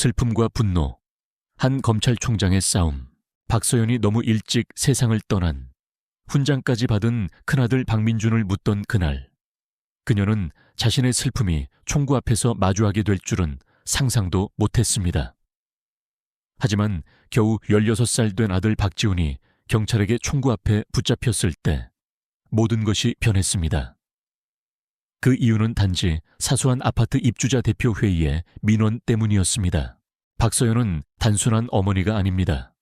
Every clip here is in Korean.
슬픔과 분노, 한 검찰총장의 싸움, 박서연이 너무 일찍 세상을 떠난, 훈장까지 받은 큰아들 박민준을 묻던 그날, 그녀는 자신의 슬픔이 총구 앞에서 마주하게 될 줄은 상상도 못했습니다. 하지만 겨우 16살 된 아들 박지훈이 경찰에게 총구 앞에 붙잡혔을 때 모든 것이 변했습니다. 그 이유는 단지 사소한 아파트 입주자 대표 회의의 민원 때문이었습니다. 박서연은 단순한 어머니가 아닙니다.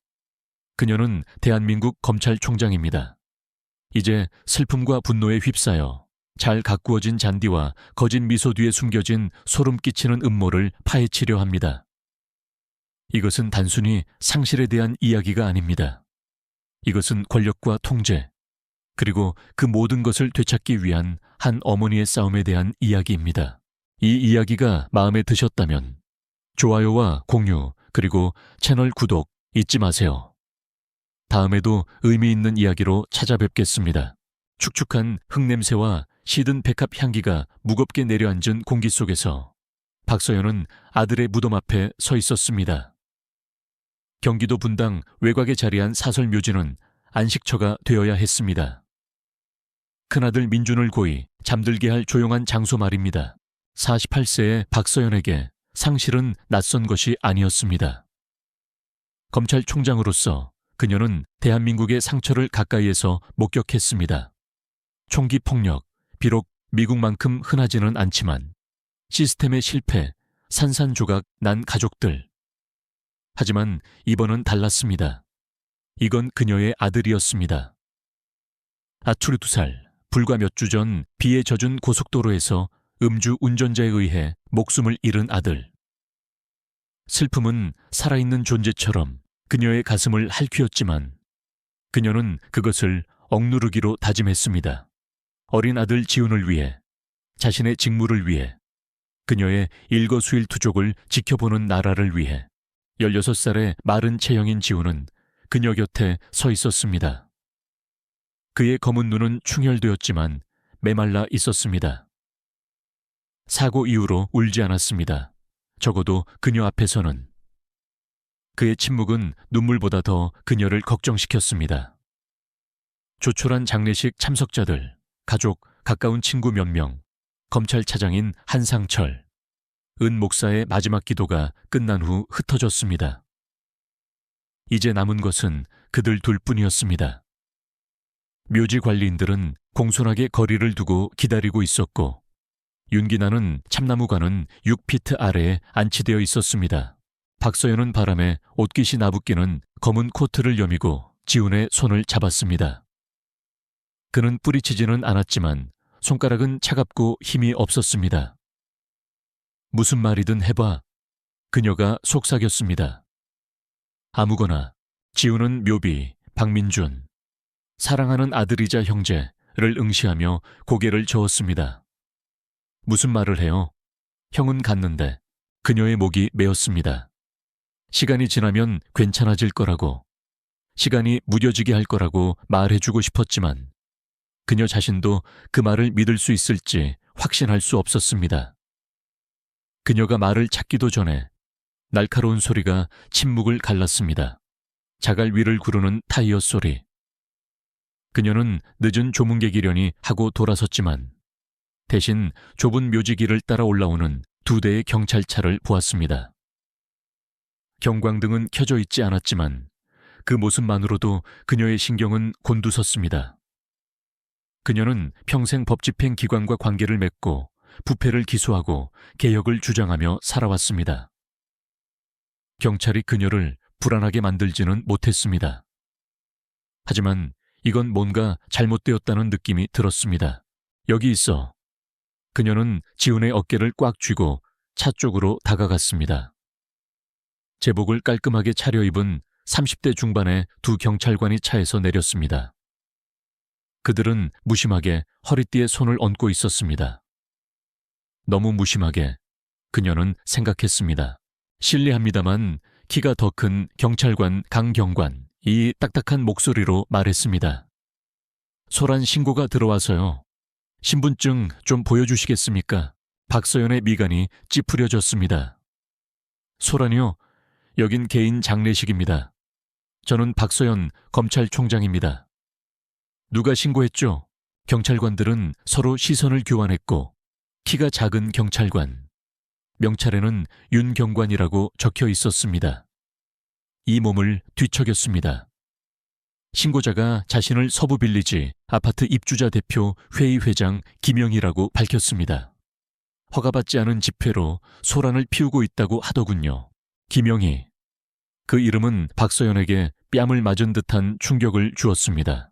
그녀는 대한민국 검찰총장입니다. 이제 슬픔과 분노에 휩싸여 잘 가꾸어진 잔디와 거짓 미소 뒤에 숨겨진 소름 끼치는 음모를 파헤치려 합니다. 이것은 단순히 상실에 대한 이야기가 아닙니다. 이것은 권력과 통제, 그리고 그 모든 것을 되찾기 위한 한 어머니의 싸움에 대한 이야기입니다. 이 이야기가 마음에 드셨다면 좋아요와 공유, 그리고 채널 구독 잊지 마세요. 다음에도 의미 있는 이야기로 찾아뵙겠습니다. 축축한 흙냄새와 시든 백합 향기가 무겁게 내려앉은 공기 속에서 박서연은 아들의 무덤 앞에 서 있었습니다. 경기도 분당 외곽에 자리한 사설 묘지는 안식처가 되어야 했습니다. 큰아들 민준을 고이 잠들게 할 조용한 장소 말입니다. 48세의 박서연에게 상실은 낯선 것이 아니었습니다. 검찰총장으로서 그녀는 대한민국의 상처를 가까이에서 목격했습니다. 총기 폭력, 비록 미국만큼 흔하지는 않지만 시스템의 실패, 산산조각 난 가족들. 하지만 이번은 달랐습니다. 이건 그녀의 아들이었습니다. 아투리 2살, 불과 몇 주 전 비에 젖은 고속도로에서 음주 운전자에 의해 목숨을 잃은 아들. 슬픔은 살아있는 존재처럼 그녀의 가슴을 핥히었지만 그녀는 그것을 억누르기로 다짐했습니다. 어린 아들 지훈을 위해, 자신의 직무를 위해, 그녀의 일거수일투족을 지켜보는 나라를 위해 16살의 마른 체형인 지훈은 그녀 곁에 서 있었습니다. 그의 검은 눈은 충혈되었지만 메말라 있었습니다. 사고 이후로 울지 않았습니다. 적어도 그녀 앞에서는. 그의 침묵은 눈물보다 더 그녀를 걱정시켰습니다. 조촐한 장례식 참석자들, 가족, 가까운 친구 몇 명, 검찰차장인 한상철, 은 목사의 마지막 기도가 끝난 후 흩어졌습니다. 이제 남은 것은 그들 둘뿐이었습니다. 묘지 관리인들은 공손하게 거리를 두고 기다리고 있었고 윤기나는 참나무관은 6피트 아래에 안치되어 있었습니다. 박서연은 바람에 옷깃이 나붓기는 검은 코트를 여미고 지훈의 손을 잡았습니다. 그는 뿌리치지는 않았지만 손가락은 차갑고 힘이 없었습니다. 무슨 말이든 해봐. 그녀가 속삭였습니다. 아무거나. 지훈은 묘비, 박민준, 사랑하는 아들이자 형제를 응시하며 고개를 저었습니다. 무슨 말을 해요? 형은 갔는데 그녀의 목이 메었습니다. 시간이 지나면 괜찮아질 거라고, 시간이 무뎌지게 할 거라고 말해주고 싶었지만 그녀 자신도 그 말을 믿을 수 있을지 확신할 수 없었습니다. 그녀가 말을 찾기도 전에 날카로운 소리가 침묵을 갈랐습니다. 자갈 위를 구르는 타이어 소리. 그녀는 늦은 조문객이려니 하고 돌아섰지만 대신 좁은 묘지길을 따라 올라오는 2대의 경찰차를 보았습니다. 경광등은 켜져 있지 않았지만 그 모습만으로도 그녀의 신경은 곤두섰습니다. 그녀는 평생 법집행 기관과 관계를 맺고 부패를 기소하고 개혁을 주장하며 살아왔습니다. 경찰이 그녀를 불안하게 만들지는 못했습니다. 하지만 이건 뭔가 잘못되었다는 느낌이 들었습니다. 여기 있어. 그녀는 지훈의 어깨를 꽉 쥐고 차 쪽으로 다가갔습니다. 제복을 깔끔하게 차려입은 30대 중반의 2 경찰관이 차에서 내렸습니다. 그들은 무심하게 허리띠에 손을 얹고 있었습니다. 너무 무심하게 그녀는 생각했습니다. 실례합니다만 키가 더 큰 경찰관 강경관, 이 딱딱한 목소리로 말했습니다. 소란 신고가 들어와서요. 신분증 좀 보여주시겠습니까? 박서연의 미간이 찌푸려졌습니다. 소란이요. 여긴 개인 장례식입니다. 저는 박서연 검찰총장입니다. 누가 신고했죠? 경찰관들은 서로 시선을 교환했고 키가 작은 경찰관, 명찰에는 윤경관이라고 적혀 있었습니다. 이 몸을 뒤척였습니다. 신고자가 자신을 서부빌리지 아파트 입주자 대표 회의 회장 김영희라고 밝혔습니다. 허가받지 않은 집회로 소란을 피우고 있다고 하더군요. 김영희. 그 이름은 박서연에게 뺨을 맞은 듯한 충격을 주었습니다.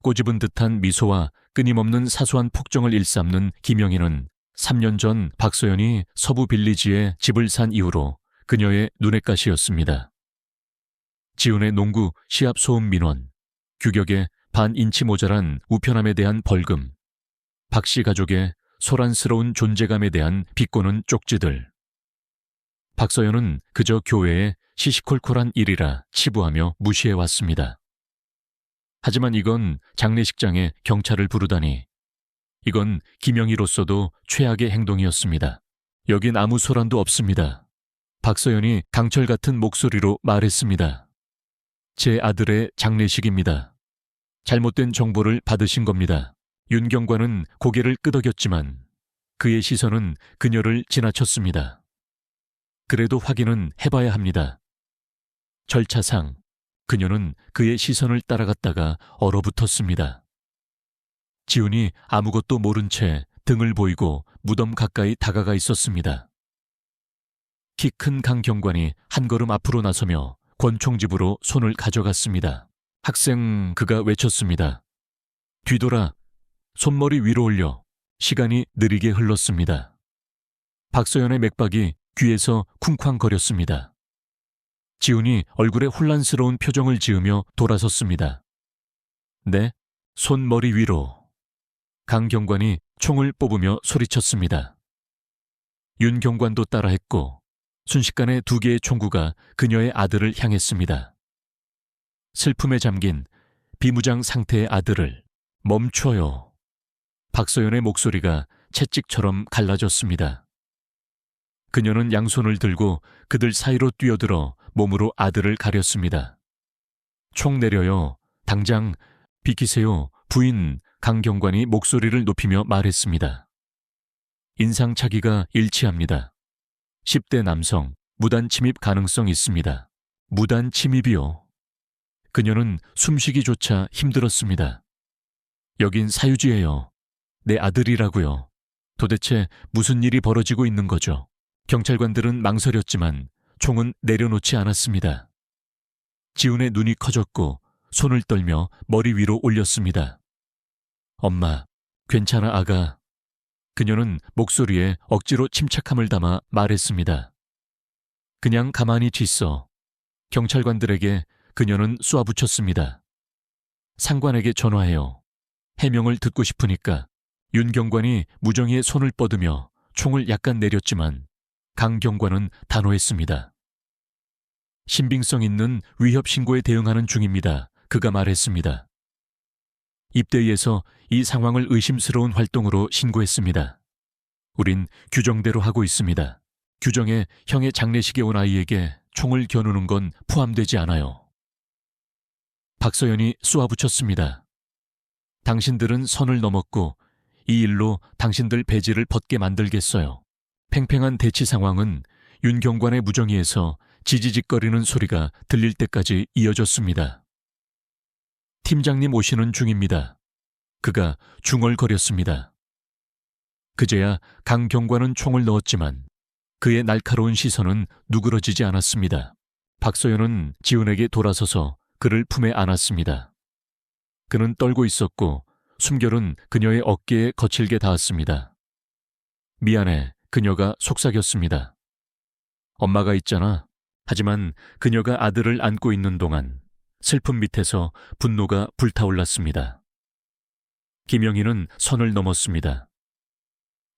꼬집은 듯한 미소와 끊임없는 사소한 폭정을 일삼는 김영희는 3년 전 박서연이 서부빌리지에 집을 산 이후로 그녀의 눈엣 가시였습니다. 지훈의 농구 시합 소음 민원, 규격에 반 인치 모자란 우편함에 대한 벌금, 박씨 가족의 소란스러운 존재감에 대한 비꼬는 쪽지들. 박서연은 그저 교회의 시시콜콜한 일이라 치부하며 무시해왔습니다. 하지만 이건 장례식장에 경찰을 부르다니, 이건 김영희로서도 최악의 행동이었습니다. 여긴 아무 소란도 없습니다. 박서연이 강철 같은 목소리로 말했습니다. 제 아들의 장례식입니다. 잘못된 정보를 받으신 겁니다. 윤경관은 고개를 끄덕였지만 그의 시선은 그녀를 지나쳤습니다. 그래도 확인은 해봐야 합니다. 절차상 그녀는 그의 시선을 따라갔다가 얼어붙었습니다. 지훈이 아무것도 모른 채 등을 보이고 무덤 가까이 다가가 있었습니다. 키 큰 강 경관이 한 걸음 앞으로 나서며 권총집으로 손을 가져갔습니다. 학생 그가 외쳤습니다. 뒤돌아. 손머리 위로 올려. 시간이 느리게 흘렀습니다. 박서연의 맥박이 귀에서 쿵쾅거렸습니다. 지훈이 얼굴에 혼란스러운 표정을 지으며 돌아섰습니다. 네, 손머리 위로. 강 경관이 총을 뽑으며 소리쳤습니다. 윤 경관도 따라했고 순식간에 2개의 총구가 그녀의 아들을 향했습니다. 슬픔에 잠긴 비무장 상태의 아들을 멈춰요. 박서연의 목소리가 채찍처럼 갈라졌습니다. 그녀는 양손을 들고 그들 사이로 뛰어들어 몸으로 아들을 가렸습니다. 총 내려요. 당장 비키세요. 부인. 강 경관이 목소리를 높이며 말했습니다. 인상착의가 일치합니다. 10대 남성, 무단 침입 가능성 있습니다. 무단 침입이요. 그녀는 숨쉬기조차 힘들었습니다. 여긴 사유지예요. 내 아들이라고요. 도대체 무슨 일이 벌어지고 있는 거죠? 경찰관들은 망설였지만 총은 내려놓지 않았습니다. 지훈의 눈이 커졌고 손을 떨며 머리 위로 올렸습니다. 엄마, 괜찮아 아가. 그녀는 목소리에 억지로 침착함을 담아 말했습니다. 그냥 가만히 있어. 경찰관들에게 그녀는 쏘아붙였습니다. 상관에게 전화해요. 해명을 듣고 싶으니까. 윤 경관이 무정히의 손을 뻗으며 총을 약간 내렸지만 강 경관은 단호했습니다. 신빙성 있는 위협 신고에 대응하는 중입니다. 그가 말했습니다. 입대위에서 이 상황을 의심스러운 활동으로 신고했습니다. 우린 규정대로 하고 있습니다. 규정에 형의 장례식에 온 아이에게 총을 겨누는 건 포함되지 않아요. 박서연이 쏘아붙였습니다. 당신들은 선을 넘었고 이 일로 당신들 배지를 벗게 만들겠어요. 팽팽한 대치 상황은 윤 경관의 무정위에서 지지직거리는 소리가 들릴 때까지 이어졌습니다. 팀장님 오시는 중입니다. 그가 중얼거렸습니다. 그제야 강 경관은 총을 넣었지만 그의 날카로운 시선은 누그러지지 않았습니다. 박서연은 지훈에게 돌아서서 그를 품에 안았습니다. 그는 떨고 있었고 숨결은 그녀의 어깨에 거칠게 닿았습니다. 미안해, 그녀가 속삭였습니다. 엄마가 있잖아. 하지만 그녀가 아들을 안고 있는 동안 슬픔 밑에서 분노가 불타올랐습니다. 김영희는 선을 넘었습니다.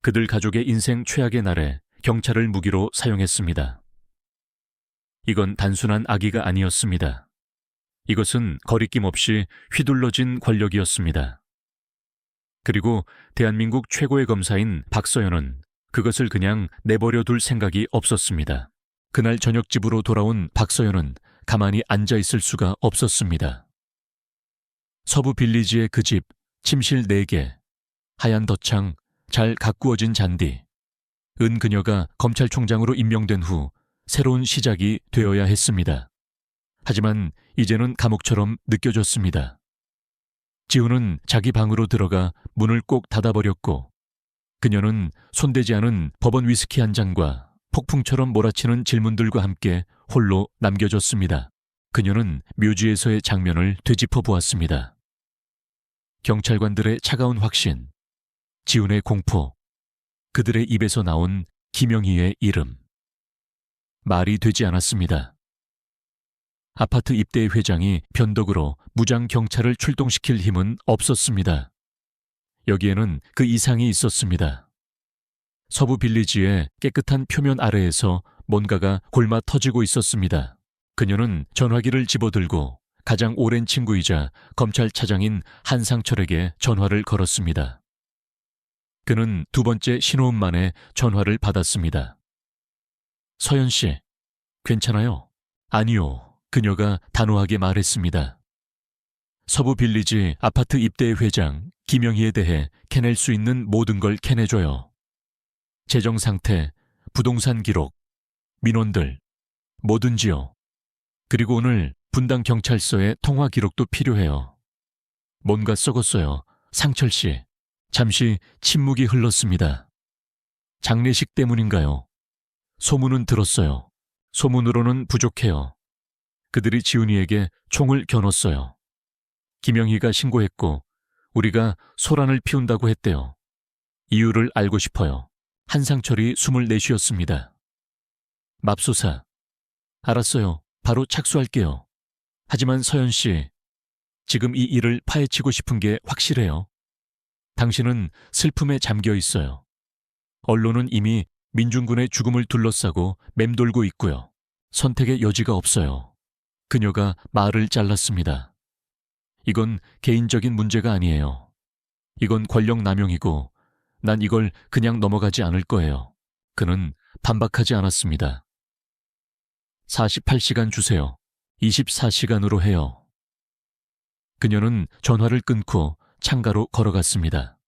그들 가족의 인생 최악의 날에 경찰을 무기로 사용했습니다. 이건 단순한 악의가 아니었습니다. 이것은 거리낌 없이 휘둘러진 권력이었습니다. 그리고 대한민국 최고의 검사인 박서연은 그것을 그냥 내버려 둘 생각이 없었습니다. 그날 저녁 집으로 돌아온 박서연은 가만히 앉아 있을 수가 없었습니다. 서부 빌리지의 그 집, 침실 4개, 하얀 덧창, 잘 가꾸어진 잔디. 은 그녀가 검찰총장으로 임명된 후 새로운 시작이 되어야 했습니다. 하지만 이제는 감옥처럼 느껴졌습니다. 지우는 자기 방으로 들어가 문을 꼭 닫아버렸고 그녀는 손대지 않은 법원 위스키 한 잔과 폭풍처럼 몰아치는 질문들과 함께 홀로 남겨졌습니다. 그녀는 묘지에서의 장면을 되짚어 보았습니다. 경찰관들의 차가운 확신, 지훈의 공포, 그들의 입에서 나온 김영희의 이름. 말이 되지 않았습니다. 아파트 입대 회장이 변덕으로 무장 경찰을 출동시킬 힘은 없었습니다. 여기에는 그 이상이 있었습니다. 서부 빌리지의 깨끗한 표면 아래에서 뭔가가 골마 터지고 있었습니다. 그녀는 전화기를 집어들고 가장 오랜 친구이자 검찰차장인 한상철에게 전화를 걸었습니다. 그는 2번째 신호음 만에 전화를 받았습니다. 서연 씨, 괜찮아요? 아니요, 그녀가 단호하게 말했습니다. 서부 빌리지 아파트 입대 회장 김영희에 대해 캐낼 수 있는 모든 걸 캐내줘요. 재정 상태, 부동산 기록, 민원들, 뭐든지요. 그리고 오늘 분당 경찰서의 통화 기록도 필요해요. 뭔가 썩었어요, 상철 씨. 잠시 침묵이 흘렀습니다. 장례식 때문인가요? 소문은 들었어요. 소문으로는 부족해요. 그들이 지훈이에게 총을 겨눴어요. 김영희가 신고했고 우리가 소란을 피운다고 했대요. 이유를 알고 싶어요. 한상철이 숨을 내쉬었습니다. 맙소사. 알았어요. 바로 착수할게요. 하지만 서연 씨, 지금 이 일을 파헤치고 싶은 게 확실해요. 당신은 슬픔에 잠겨 있어요. 언론은 이미 민중군의 죽음을 둘러싸고 맴돌고 있고요. 선택의 여지가 없어요. 그녀가 말을 잘랐습니다. 이건 개인적인 문제가 아니에요. 이건 권력 남용이고 난 이걸 그냥 넘어가지 않을 거예요. 그는 반박하지 않았습니다. 48시간 주세요. 24시간으로 해요. 그녀는 전화를 끊고 창가로 걸어갔습니다.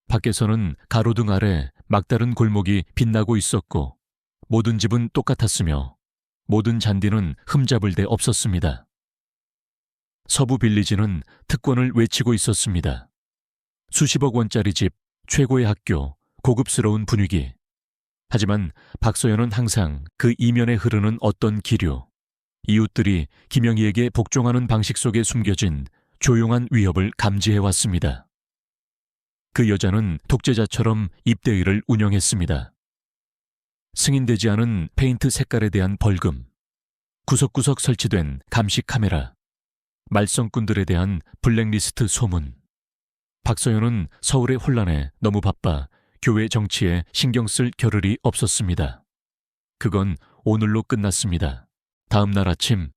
밖에서는 가로등 아래 막다른 골목이 빛나고 있었고 모든 집은 똑같았으며 모든 잔디는 흠잡을 데 없었습니다. 서부 빌리지는 특권을 외치고 있었습니다. 수십억 원짜리 집, 최고의 학교, 고급스러운 분위기. 하지만 박서연은 항상 그 이면에 흐르는 어떤 기류, 이웃들이 김영희에게 복종하는 방식 속에 숨겨진 조용한 위협을 감지해왔습니다. 그 여자는 독재자처럼 입대의를 운영했습니다. 승인되지 않은 페인트 색깔에 대한 벌금, 구석구석 설치된 감시 카메라, 말썽꾼들에 대한 블랙리스트 소문. 박서연은 서울의 혼란에 너무 바빠 교회 정치에 신경 쓸 겨를이 없었습니다. 그건 오늘로 끝났습니다. 다음 날 아침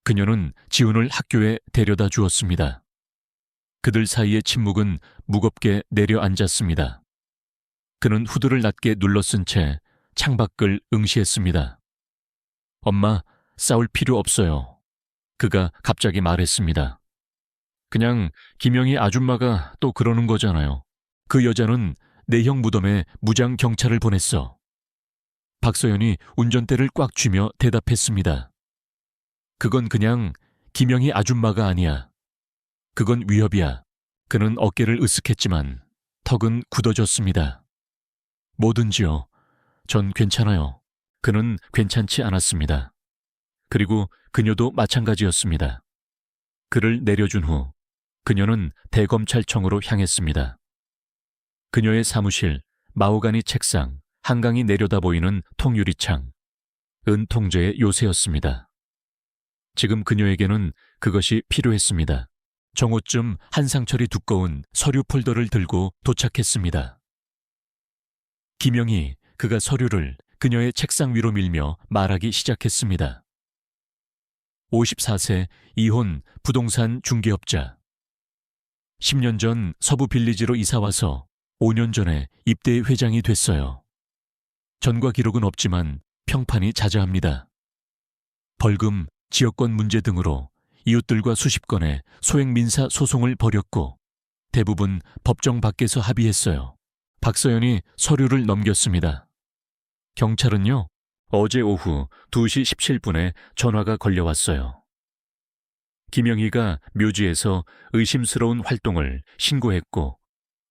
그녀는 지훈을 학교에 데려다 주었습니다. 그들 사이의 침묵은 무겁게 내려앉았습니다. 그는 후드를 낮게 눌러쓴 채 창밖을 응시했습니다. 엄마, 싸울 필요 없어요. 그가 갑자기 말했습니다. 그냥 김영희 아줌마가 또 그러는 거잖아요. 그 여자는 내 형 무덤에 무장 경찰을 보냈어. 박서연이 운전대를 꽉 쥐며 대답했습니다. 그건 그냥 김영희 아줌마가 아니야. 그건 위협이야. 그는 어깨를 으쓱했지만 턱은 굳어졌습니다. 뭐든지요. 전 괜찮아요. 그는 괜찮지 않았습니다. 그리고 그녀도 마찬가지였습니다. 그를 내려준 후 그녀는 대검찰청으로 향했습니다. 그녀의 사무실, 마호가니 책상, 한강이 내려다 보이는 통유리창, 은통제의 요새였습니다. 지금 그녀에게는 그것이 필요했습니다. 정오쯤 한상철이 두꺼운 서류 폴더를 들고 도착했습니다. 김영희, 그가 서류를 그녀의 책상 위로 밀며 말하기 시작했습니다. 54세, 이혼, 부동산 중개업자. 10년 전 서부 빌리지로 이사와서 5년 전에 입대 회장이 됐어요. 전과 기록은 없지만 평판이 자자합니다. 벌금, 지역권 문제 등으로 이웃들과 수십 건의 소액 민사 소송을 벌였고 대부분 법정 밖에서 합의했어요. 박서연이 서류를 넘겼습니다. 경찰은요, 어제 오후 2시 17분에 전화가 걸려왔어요. 김영희가 묘지에서 의심스러운 활동을 신고했고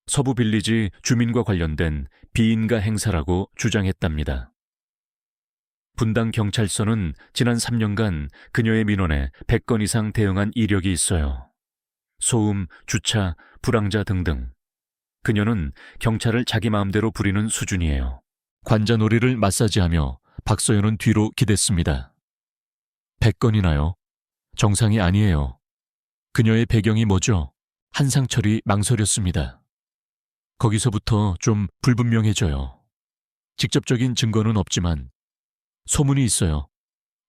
서부빌리지 주민과 관련된 비인가 행사라고 주장했답니다. 분당 경찰서는 지난 3년간 그녀의 민원에 100건 이상 대응한 이력이 있어요. 소음, 주차, 불황자 등등. 그녀는 경찰을 자기 마음대로 부리는 수준이에요. 관자놀이를 마사지하며 박서연은 뒤로 기댔습니다. 100건이나요? 정상이 아니에요. 그녀의 배경이 뭐죠? 한상철이 망설였습니다. 거기서부터 좀 불분명해져요. 직접적인 증거는 없지만 소문이 있어요.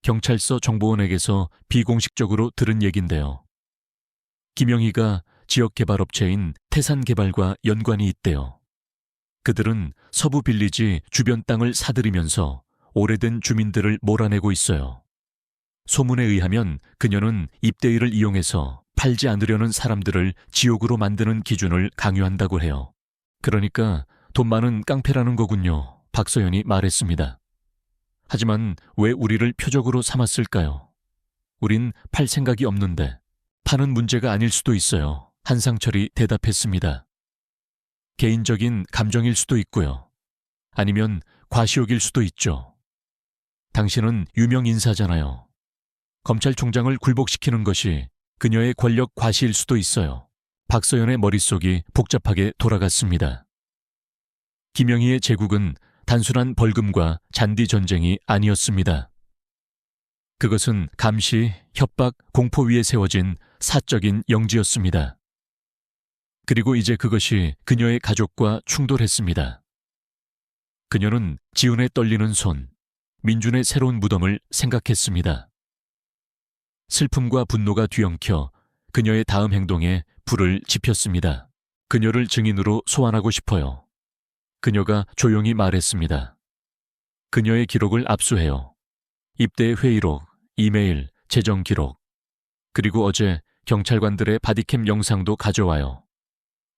경찰서 정보원에게서 비공식적으로 들은 얘긴데요. 김영희가 지역개발업체인 태산개발과 연관이 있대요. 그들은 서부빌리지 주변 땅을 사들이면서 오래된 주민들을 몰아내고 있어요. 소문에 의하면 그녀는 입대일을 이용해서 팔지 않으려는 사람들을 지옥으로 만드는 기준을 강요한다고 해요. 그러니까 돈 많은 깡패라는 거군요. 박서연이 말했습니다. 하지만 왜 우리를 표적으로 삼았을까요? 우린 팔 생각이 없는데. 파는 문제가 아닐 수도 있어요. 한상철이 대답했습니다. 개인적인 감정일 수도 있고요. 아니면 과시욕일 수도 있죠. 당신은 유명 인사잖아요. 검찰총장을 굴복시키는 것이 그녀의 권력 과시일 수도 있어요. 박서연의 머릿속이 복잡하게 돌아갔습니다. 김영희의 제국은 단순한 벌금과 잔디 전쟁이 아니었습니다. 그것은 감시, 협박, 공포 위에 세워진 사적인 영지였습니다. 그리고 이제 그것이 그녀의 가족과 충돌했습니다. 그녀는 지훈의 떨리는 손, 민준의 새로운 무덤을 생각했습니다. 슬픔과 분노가 뒤엉켜 그녀의 다음 행동에 불을 지폈습니다. 그녀를 증인으로 소환하고 싶어요. 그녀가 조용히 말했습니다. 그녀의 기록을 압수해요. 입대 회의록, 이메일, 재정 기록, 그리고 어제 경찰관들의 바디캠 영상도 가져와요.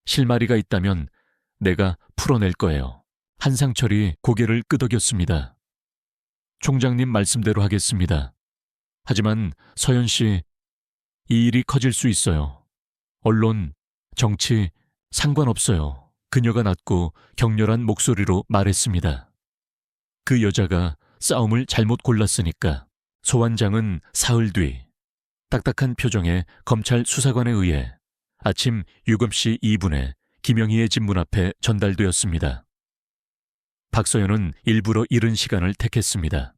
실마리가 있다면 내가 풀어낼 거예요. 한상철이 고개를 끄덕였습니다. 총장님 말씀대로 하겠습니다. 하지만 서연 씨, 이 일이 커질 수 있어요. 언론, 정치, 상관없어요. 그녀가 낮고 격렬한 목소리로 말했습니다. 그 여자가 싸움을 잘못 골랐으니까. 소환장은 사흘 뒤 딱딱한 표정의 검찰 수사관에 의해 아침 7시 2분에 김영희의 집 문 앞에 전달되었습니다. 박서연은 일부러 이른 시간을 택했습니다.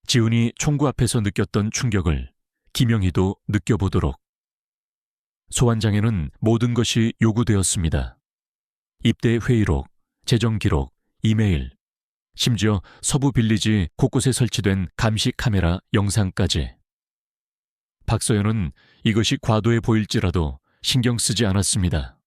지훈이 총구 앞에서 느꼈던 충격을 김영희도 느껴보도록. 소환장에는 모든 것이 요구되었습니다. 입대 회의록, 재정 기록, 이메일, 심지어 서부빌리지 곳곳에 설치된 감시 카메라 영상까지. 박서연은 이것이 과도해 보일지라도 신경 쓰지 않았습니다.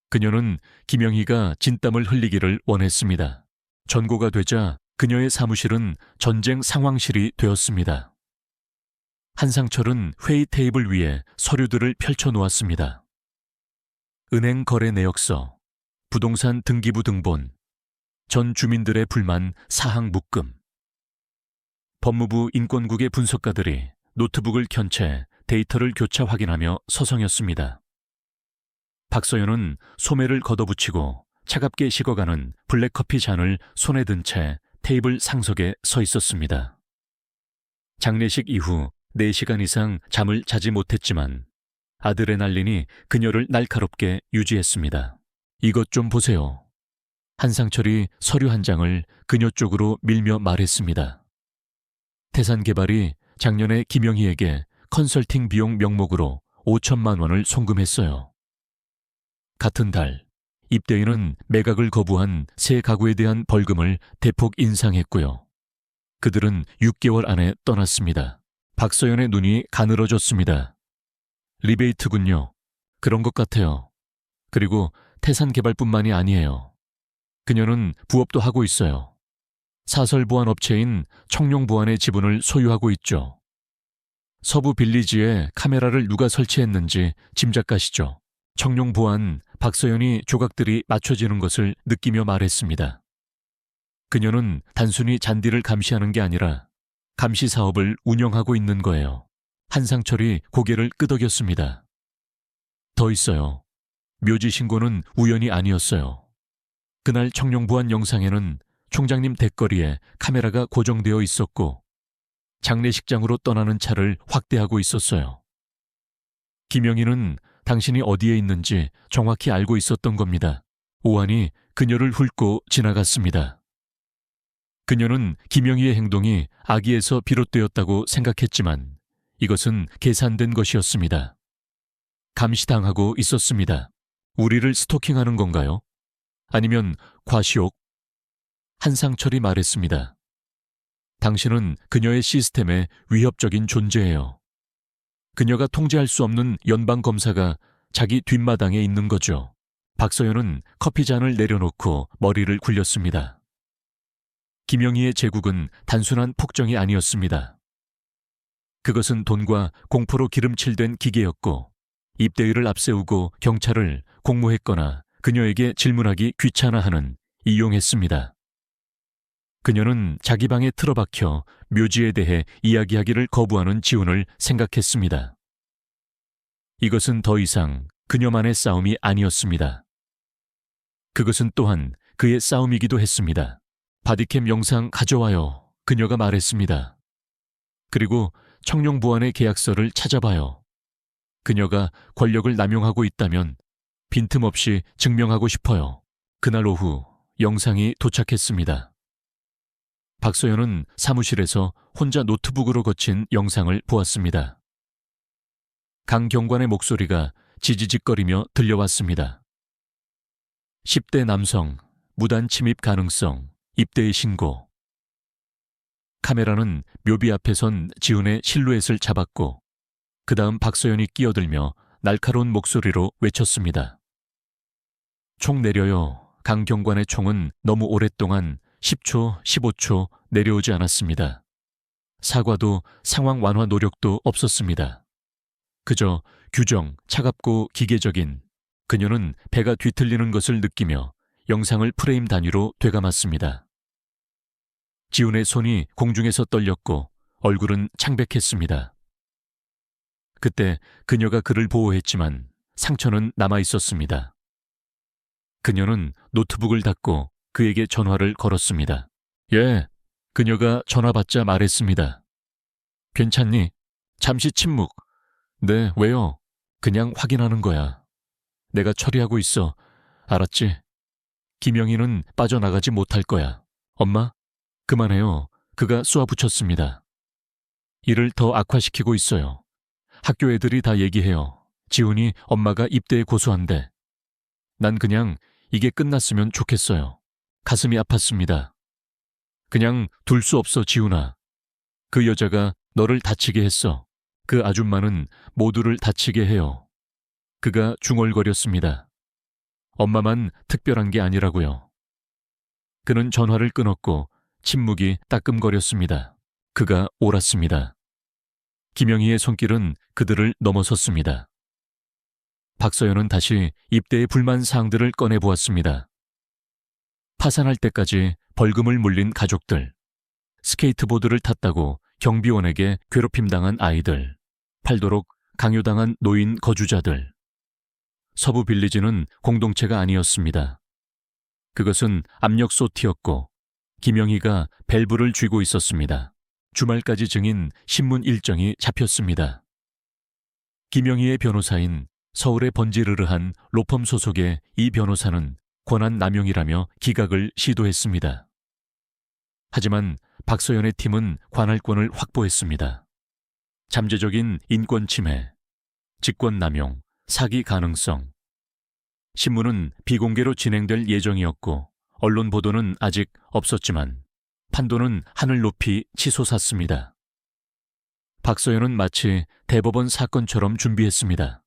그녀는 김영희가 진땀을 흘리기를 원했습니다. 전고가 되자 그녀의 사무실은 전쟁 상황실이 되었습니다. 한상철은 회의 테이블 위에 서류들을 펼쳐놓았습니다. 은행 거래 내역서, 부동산 등기부 등본, 전 주민들의 불만 사항 묶음. 법무부 인권국의 분석가들이 노트북을 켠 채 데이터를 교차 확인하며 서성였습니다. 박서연은 소매를 걷어붙이고 차갑게 식어가는 블랙커피 잔을 손에 든 채 테이블 상석에 서 있었습니다. 장례식 이후 4시간 이상 잠을 자지 못했지만 아드레날린이 그녀를 날카롭게 유지했습니다. 이것 좀 보세요. 한상철이 서류 한 장을 그녀 쪽으로 밀며 말했습니다. 태산개발이 작년에 김영희에게 컨설팅 비용 명목으로 5천만 원을 송금했어요. 같은 달, 입대인은 매각을 거부한 새 가구에 대한 벌금을 대폭 인상했고요. 그들은 6개월 안에 떠났습니다. 박서연의 눈이 가늘어졌습니다. 리베이트군요. 그런 것 같아요. 그리고 태산개발뿐만이 아니에요. 그녀는 부업도 하고 있어요. 사설 보안 업체인 청룡 보안의 지분을 소유하고 있죠. 서부 빌리지에 카메라를 누가 설치했는지 짐작가시죠? 청룡 보안 박서연이 조각들이 맞춰지는 것을 느끼며 말했습니다. 그녀는 단순히 잔디를 감시하는 게 아니라 감시 사업을 운영하고 있는 거예요. 한상철이 고개를 끄덕였습니다. 더 있어요. 묘지 신고는 우연이 아니었어요. 그날 청룡보안 영상에는 총장님 댁거리에 카메라가 고정되어 있었고 장례식장으로 떠나는 차를 확대하고 있었어요. 김영희는 당신이 어디에 있는지 정확히 알고 있었던 겁니다. 오한이 그녀를 훑고 지나갔습니다. 그녀는 김영희의 행동이 악의에서 비롯되었다고 생각했지만 이것은 계산된 것이었습니다. 감시당하고 있었습니다. 우리를 스토킹하는 건가요? 아니면 과시욕? 한상철이 말했습니다. 당신은 그녀의 시스템에 위협적인 존재예요. 그녀가 통제할 수 없는 연방검사가 자기 뒷마당에 있는 거죠. 박서연은 커피잔을 내려놓고 머리를 굴렸습니다. 김영희의 제국은 단순한 폭정이 아니었습니다. 그것은 돈과 공포로 기름칠된 기계였고 입대의를 앞세우고 경찰을 공모했거나 그녀에게 질문하기 귀찮아하는 이용했습니다. 그녀는 자기 방에 틀어박혀 묘지에 대해 이야기하기를 거부하는 지훈을 생각했습니다. 이것은 더 이상 그녀만의 싸움이 아니었습니다. 그것은 또한 그의 싸움이기도 했습니다. 바디캠 영상 가져와요. 그녀가 말했습니다. 그리고 청룡보안의 계약서를 찾아봐요. 그녀가 권력을 남용하고 있다면 빈틈없이 증명하고 싶어요. 그날 오후 영상이 도착했습니다. 박서연은 사무실에서 혼자 노트북으로 거친 영상을 보았습니다. 강 경관의 목소리가 지지직거리며 들려왔습니다. 10대 남성, 무단 침입 가능성, 입대의 신고. 카메라는 묘비 앞에 선 지훈의 실루엣을 잡았고 그 다음 박서연이 끼어들며 날카로운 목소리로 외쳤습니다. 총 내려요. 강 경관의 총은 너무 오랫동안 10초, 15초 내려오지 않았습니다. 사과도 상황 완화 노력도 없었습니다. 그저 규정, 차갑고 기계적인. 그녀는 배가 뒤틀리는 것을 느끼며 영상을 프레임 단위로 되감았습니다. 지훈의 손이 공중에서 떨렸고 얼굴은 창백했습니다. 그때 그녀가 그를 보호했지만 상처는 남아있었습니다. 그녀는 노트북을 닫고 그에게 전화를 걸었습니다. 예, 그녀가 전화 받자 말했습니다. 괜찮니? 잠시 침묵. 네, 왜요? 그냥 확인하는 거야. 내가 처리하고 있어. 알았지? 김영희는 빠져나가지 못할 거야. 엄마? 그만해요. 그가 쏘아붙였습니다. 이를 더 악화시키고 있어요. 학교 애들이 다 얘기해요. 지훈이 엄마가 입대에 고소한대. 난 그냥 이게 끝났으면 좋겠어요. 가슴이 아팠습니다. 그냥 둘 수 없어, 지훈아. 그 여자가 너를 다치게 했어. 그 아줌마는 모두를 다치게 해요. 그가 중얼거렸습니다. 엄마만 특별한 게 아니라고요. 그는 전화를 끊었고 침묵이 따끔거렸습니다. 그가 옳았습니다. 김영희의 손길은 그들을 넘어섰습니다. 박서연은 다시 입대의 불만 사항들을 꺼내보았습니다. 파산할 때까지 벌금을 물린 가족들, 스케이트보드를 탔다고 경비원에게 괴롭힘당한 아이들, 팔도록 강요당한 노인 거주자들. 서부 빌리지는 공동체가 아니었습니다. 그것은 압력소티였고 김영희가 밸브를 쥐고 있었습니다. 주말까지 증인 신문 일정이 잡혔습니다. 김영희의 변호사인 서울의 번지르르한 로펌 소속의 이 변호사는 권한 남용이라며 기각을 시도했습니다. 하지만 박서연의 팀은 관할권을 확보했습니다. 잠재적인 인권 침해, 직권 남용, 사기 가능성. 신문은 비공개로 진행될 예정이었고 언론 보도는 아직 없었지만 판도는 하늘 높이 치솟았습니다. 박서연은 마치 대법원 사건처럼 준비했습니다.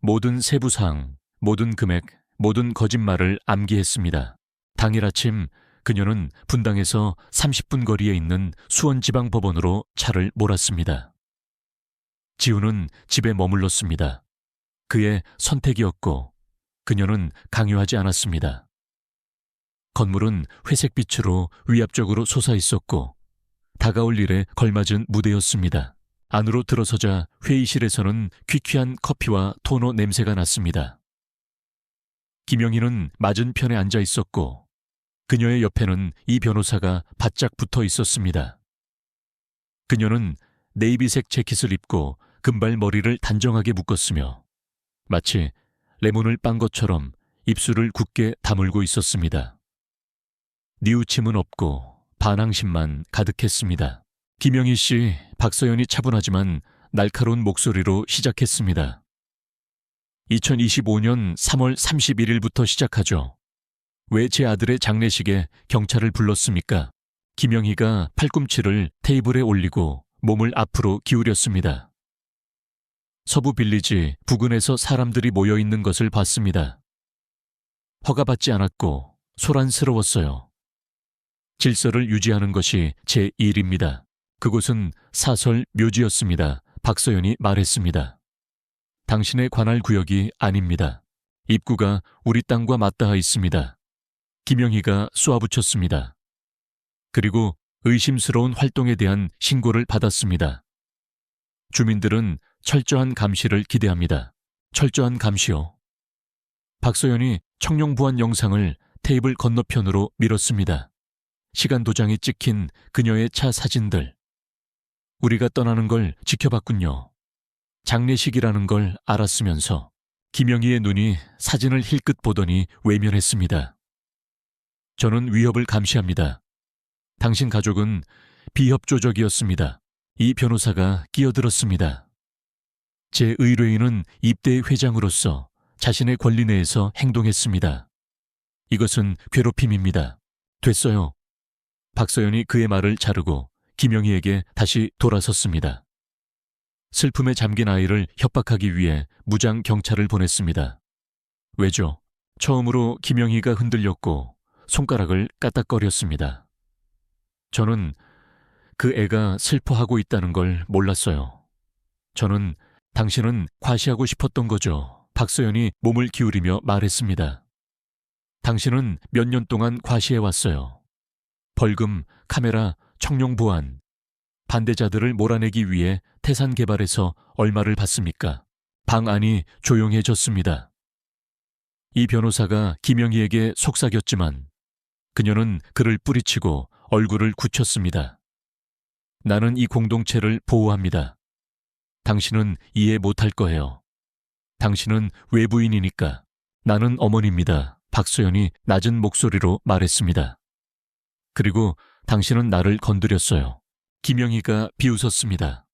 모든 세부사항, 모든 금액, 모든 거짓말을 암기했습니다. 당일 아침 그녀는 분당에서 30분 거리에 있는 수원지방법원으로 차를 몰았습니다. 지우는 집에 머물렀습니다. 그의 선택이었고 그녀는 강요하지 않았습니다. 건물은 회색빛으로 위압적으로 솟아 있었고 다가올 일에 걸맞은 무대였습니다. 안으로 들어서자 회의실에서는 퀴퀴한 커피와 토너 냄새가 났습니다. 김영희는 맞은편에 앉아 있었고 그녀의 옆에는 이 변호사가 바짝 붙어 있었습니다. 그녀는 네이비색 재킷을 입고 금발 머리를 단정하게 묶었으며 마치 레몬을 빤 것처럼 입술을 굳게 다물고 있었습니다. 뉘우침은 없고 반항심만 가득했습니다. 김영희 씨, 박서연이 차분하지만 날카로운 목소리로 시작했습니다. 2025년 3월 31일부터 시작하죠. 왜 제 아들의 장례식에 경찰을 불렀습니까? 김영희가 팔꿈치를 테이블에 올리고 몸을 앞으로 기울였습니다. 서부 빌리지 부근에서 사람들이 모여 있는 것을 봤습니다. 허가받지 않았고 소란스러웠어요. 질서를 유지하는 것이 제 일입니다. 그곳은 사설 묘지였습니다. 박서연이 말했습니다. 당신의 관할 구역이 아닙니다. 입구가 우리 땅과 맞닿아 있습니다. 김영희가 쏘아붙였습니다. 그리고 의심스러운 활동에 대한 신고를 받았습니다. 주민들은 철저한 감시를 기대합니다. 철저한 감시요. 박서연이 청룡보안 영상을 테이블 건너편으로 밀었습니다. 시간 도장이 찍힌 그녀의 차 사진들. 우리가 떠나는 걸 지켜봤군요. 장례식이라는 걸 알았으면서 김영희의 눈이 사진을 힐끗 보더니 외면했습니다. 저는 위협을 감시합니다. 당신 가족은 비협조적이었습니다. 이 변호사가 끼어들었습니다. 제 의뢰인은 입대 회장으로서 자신의 권리 내에서 행동했습니다. 이것은 괴롭힘입니다. 됐어요. 박서연이 그의 말을 자르고 김영희에게 다시 돌아섰습니다. 슬픔에 잠긴 아이를 협박하기 위해 무장 경찰을 보냈습니다. 왜죠? 처음으로 김영희가 흔들렸고 손가락을 까딱거렸습니다. 저는 그 애가 슬퍼하고 있다는 걸 몰랐어요. 저는 당신은 과시하고 싶었던 거죠. 박서연이 몸을 기울이며 말했습니다. 당신은 몇 년 동안 과시해왔어요. 벌금, 카메라, 청룡보안. 반대자들을 몰아내기 위해 태산 개발에서 얼마를 받습니까? 방 안이 조용해졌습니다. 이 변호사가 김영희에게 속삭였지만 그녀는 그를 뿌리치고 얼굴을 굳혔습니다. 나는 이 공동체를 보호합니다. 당신은 이해 못할 거예요. 당신은 외부인이니까. 나는 어머니입니다. 박서연이 낮은 목소리로 말했습니다. 그리고 당신은 나를 건드렸어요. 김영희가 비웃었습니다.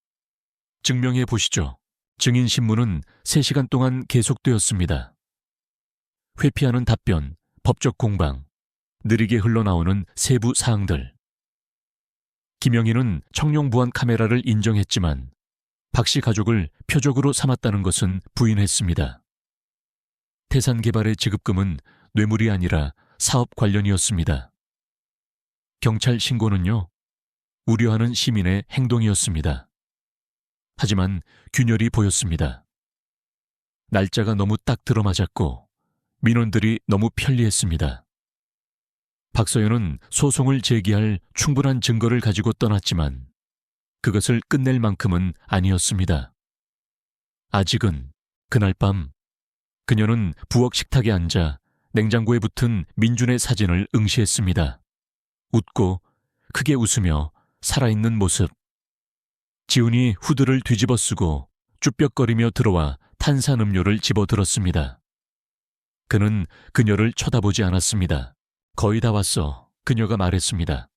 증명해 보시죠. 증인 신문은 3시간 동안 계속되었습니다. 회피하는 답변, 법적 공방, 느리게 흘러나오는 세부 사항들. 김영희는 청룡보안 카메라를 인정했지만 박 씨 가족을 표적으로 삼았다는 것은 부인했습니다. 태산개발의 지급금은 뇌물이 아니라 사업 관련이었습니다. 경찰 신고는요, 우려하는 시민의 행동이었습니다. 하지만 균열이 보였습니다. 날짜가 너무 딱 들어맞았고 민원들이 너무 편리했습니다. 박서연은 소송을 제기할 충분한 증거를 가지고 떠났지만 그것을 끝낼 만큼은 아니었습니다. 아직은 그날 밤 그녀는 부엌 식탁에 앉아 냉장고에 붙은 민준의 사진을 응시했습니다. 웃고 크게 웃으며 살아있는 모습. 지훈이 후드를 뒤집어 쓰고 쭈뼛거리며 들어와 탄산음료를 집어들었습니다. 그는 그녀를 쳐다보지 않았습니다. 거의 다 왔어. 그녀가 말했습니다.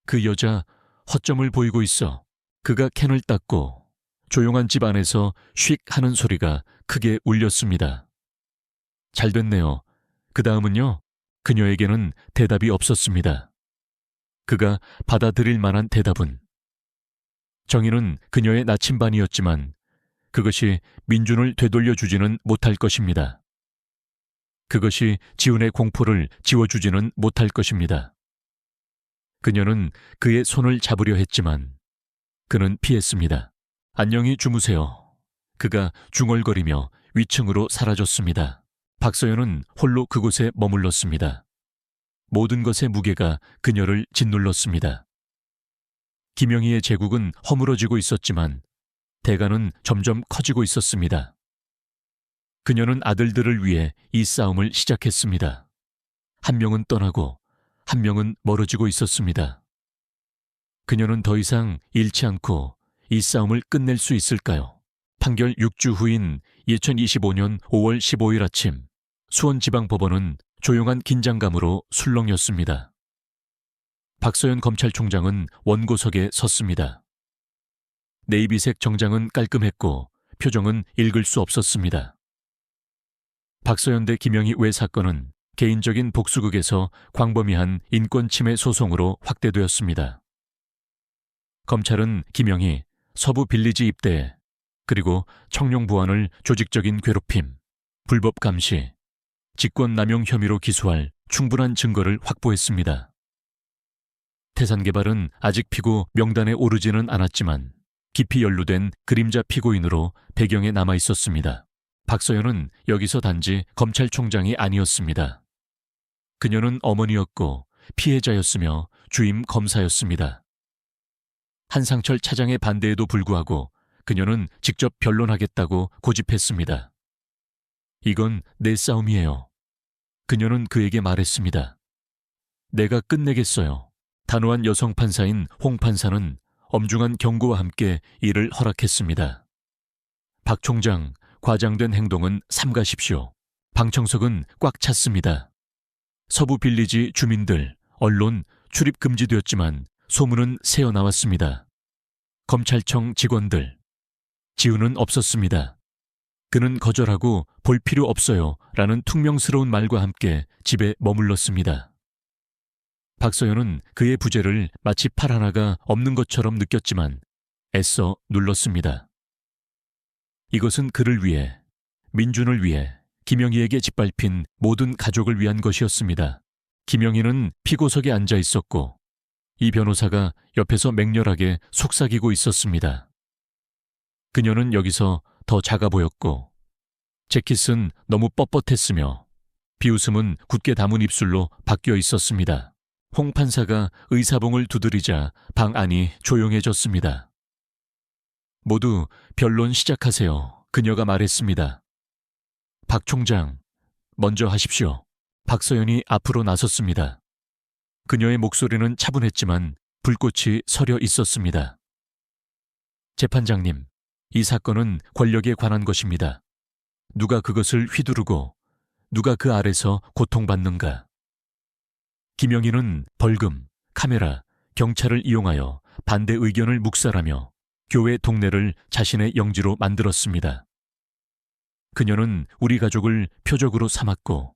그 여자 허점을 보이고 있어. 그가 캔을 닦고 조용한 집 안에서 쉭 하는 소리가 크게 울렸습니다. 잘 됐네요. 그 다음은요. 그녀에게는 대답이 없었습니다. 그가 받아들일 만한 대답은 정의는 그녀의 나침반이었지만 그것이 민준을 되돌려주지는 못할 것입니다. 그것이 지훈의 공포를 지워주지는 못할 것입니다. 그녀는 그의 손을 잡으려 했지만 그는 피했습니다. 안녕히 주무세요. 그가 중얼거리며 위층으로 사라졌습니다. 박서연은 홀로 그곳에 머물렀습니다. 모든 것의 무게가 그녀를 짓눌렀습니다. 김영희의 제국은 허물어지고 있었지만 대가는 점점 커지고 있었습니다. 그녀는 아들들을 위해 이 싸움을 시작했습니다. 한 명은 떠나고 한 명은 멀어지고 있었습니다. 그녀는 더 이상 잃지 않고 이 싸움을 끝낼 수 있을까요? 판결 6주 후인 2025년 5월 15일 아침, 수원지방법원은 조용한 긴장감으로 술렁였습니다. 박서연 검찰총장은 원고석에 섰습니다. 네이비색 정장은 깔끔했고 표정은 읽을 수 없었습니다. 박서연 대 김영희 외 사건은 개인적인 복수극에서 광범위한 인권침해 소송으로 확대되었습니다. 검찰은 김영희, 서부 빌리지 입대, 그리고 청룡보안을 조직적인 괴롭힘, 불법 감시, 직권남용 혐의로 기소할 충분한 증거를 확보했습니다. 태산개발은 아직 피고 명단에 오르지는 않았지만 깊이 연루된 그림자 피고인으로 배경에 남아 있었습니다. 박서연은 여기서 단지 검찰총장이 아니었습니다. 그녀는 어머니였고 피해자였으며 주임 검사였습니다. 한상철 차장의 반대에도 불구하고 그녀는 직접 변론하겠다고 고집했습니다. 이건 내 싸움이에요. 그녀는 그에게 말했습니다. 내가 끝내겠어요. 단호한 여성 판사인 홍 판사는 엄중한 경고와 함께 이를 허락했습니다. 박 총장, 과장된 행동은 삼가십시오. 방청석은 꽉 찼습니다. 서부 빌리지 주민들, 언론 출입 금지되었지만 소문은 새어나왔습니다. 검찰청 직원들, 지우는 없었습니다. 그는 거절하고 볼 필요 없어요 라는 퉁명스러운 말과 함께 집에 머물렀습니다. 박서연은 그의 부재를 마치 팔 하나가 없는 것처럼 느꼈지만 애써 눌렀습니다. 이것은 그를 위해, 민준을 위해 김영희에게 짓밟힌 모든 가족을 위한 것이었습니다. 김영희는 피고석에 앉아 있었고 이 변호사가 옆에서 맹렬하게 속삭이고 있었습니다. 그녀는 여기서 더 작아 보였고 재킷은 너무 뻣뻣했으며 비웃음은 굳게 담은 입술로 바뀌어 있었습니다. 홍 판사가 의사봉을 두드리자 방 안이 조용해졌습니다. 모두 변론 시작하세요. 그녀가 말했습니다. 박 총장, 먼저 하십시오. 박서연이 앞으로 나섰습니다. 그녀의 목소리는 차분했지만 불꽃이 서려 있었습니다. 재판장님, 이 사건은 권력에 관한 것입니다. 누가 그것을 휘두르고 누가 그 아래서 고통받는가. 김영희는 벌금, 카메라, 경찰을 이용하여 반대 의견을 묵살하며 교회 동네를 자신의 영지로 만들었습니다. 그녀는 우리 가족을 표적으로 삼았고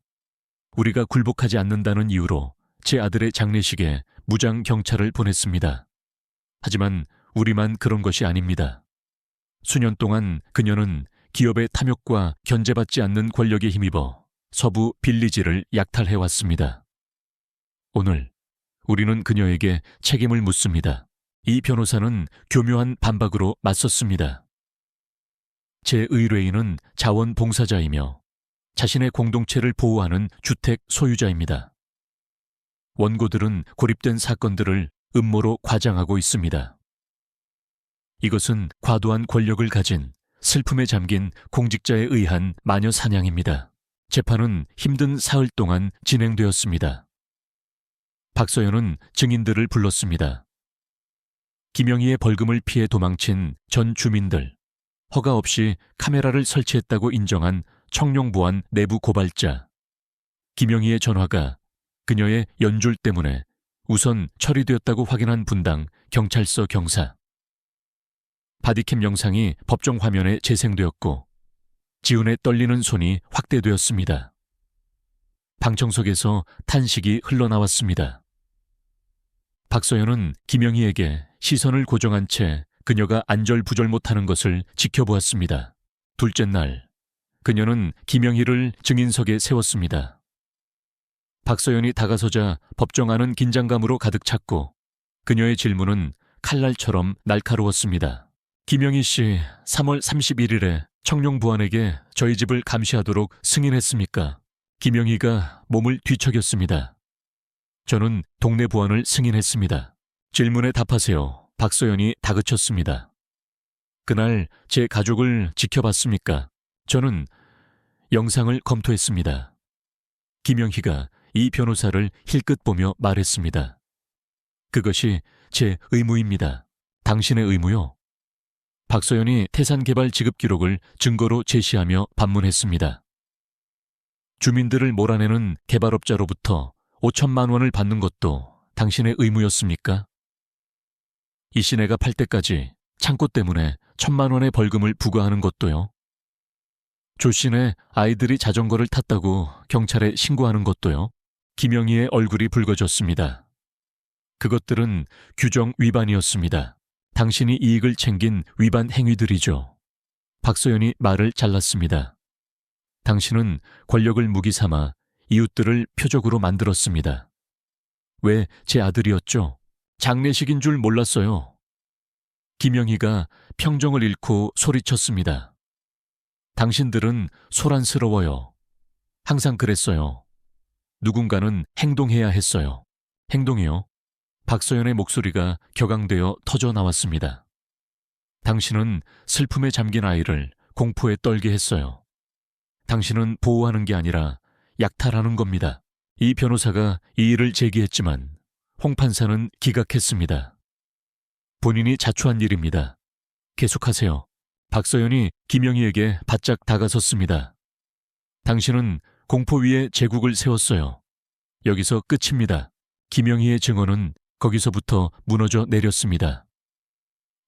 우리가 굴복하지 않는다는 이유로 제 아들의 장례식에 무장 경찰을 보냈습니다. 하지만 우리만 그런 것이 아닙니다. 수년 동안 그녀는 기업의 탐욕과 견제받지 않는 권력에 힘입어 서부 빌리지를 약탈해왔습니다. 오늘 우리는 그녀에게 책임을 묻습니다. 이 변호사는 교묘한 반박으로 맞섰습니다. 제 의뢰인은 자원봉사자이며 자신의 공동체를 보호하는 주택 소유자입니다. 원고들은 고립된 사건들을 음모로 과장하고 있습니다. 이것은 과도한 권력을 가진 슬픔에 잠긴 공직자에 의한 마녀 사냥입니다. 재판은 힘든 사흘 동안 진행되었습니다. 박서연은 증인들을 불렀습니다. 김영희의 벌금을 피해 도망친 전 주민들, 허가 없이 카메라를 설치했다고 인정한 청룡보안 내부 고발자, 김영희의 전화가 그녀의 연졸 때문에 우선 처리되었다고 확인한 분당 경찰서 경사. 바디캠 영상이 법정 화면에 재생되었고 지훈의 떨리는 손이 확대되었습니다. 방청석에서 탄식이 흘러나왔습니다. 박서연은 김영희에게 시선을 고정한 채 그녀가 안절부절 못하는 것을 지켜보았습니다. 둘째 날, 그녀는 김영희를 증인석에 세웠습니다. 박서연이 다가서자 법정 안은 긴장감으로 가득 찼고 그녀의 질문은 칼날처럼 날카로웠습니다. 김영희 씨, 3월 31일에 청룡부안에게 저희 집을 감시하도록 승인했습니까? 김영희가 몸을 뒤척였습니다. 저는 동네 보안을 승인했습니다. 질문에 답하세요. 박서연이 다그쳤습니다. 그날 제 가족을 지켜봤습니까? 저는 영상을 검토했습니다. 김영희가 이 변호사를 힐끗 보며 말했습니다. 그것이 제 의무입니다. 당신의 의무요? 박서연이 태산개발 지급 기록을 증거로 제시하며 반문했습니다. 주민들을 몰아내는 개발업자로부터 5천만 원을 받는 것도 당신의 의무였습니까? 이 시내가 팔 때까지 창고 때문에 1,000만 원의 벌금을 부과하는 것도요? 조 씨네 아이들이 자전거를 탔다고 경찰에 신고하는 것도요? 김영희의 얼굴이 붉어졌습니다. 그것들은 규정 위반이었습니다. 당신이 이익을 챙긴 위반 행위들이죠. 박서연이 말을 잘랐습니다. 당신은 권력을 무기 삼아 이웃들을 표적으로 만들었습니다. 왜 제 아들이었죠? 장례식인 줄 몰랐어요. 김영희가 평정을 잃고 소리쳤습니다. 당신들은 소란스러워요. 항상 그랬어요. 누군가는 행동해야 했어요. 행동이요? 박서연의 목소리가 격앙되어 터져 나왔습니다. 당신은 슬픔에 잠긴 아이를 공포에 떨게 했어요. 당신은 보호하는 게 아니라 약탈하는 겁니다. 이 변호사가 이 일을 제기했지만 홍 판사는 기각했습니다. 본인이 자초한 일입니다. 계속하세요. 박서연이 김영희에게 바짝 다가섰습니다. 당신은 공포 위에 제국을 세웠어요. 여기서 끝입니다. 김영희의 증언은 거기서부터 무너져 내렸습니다.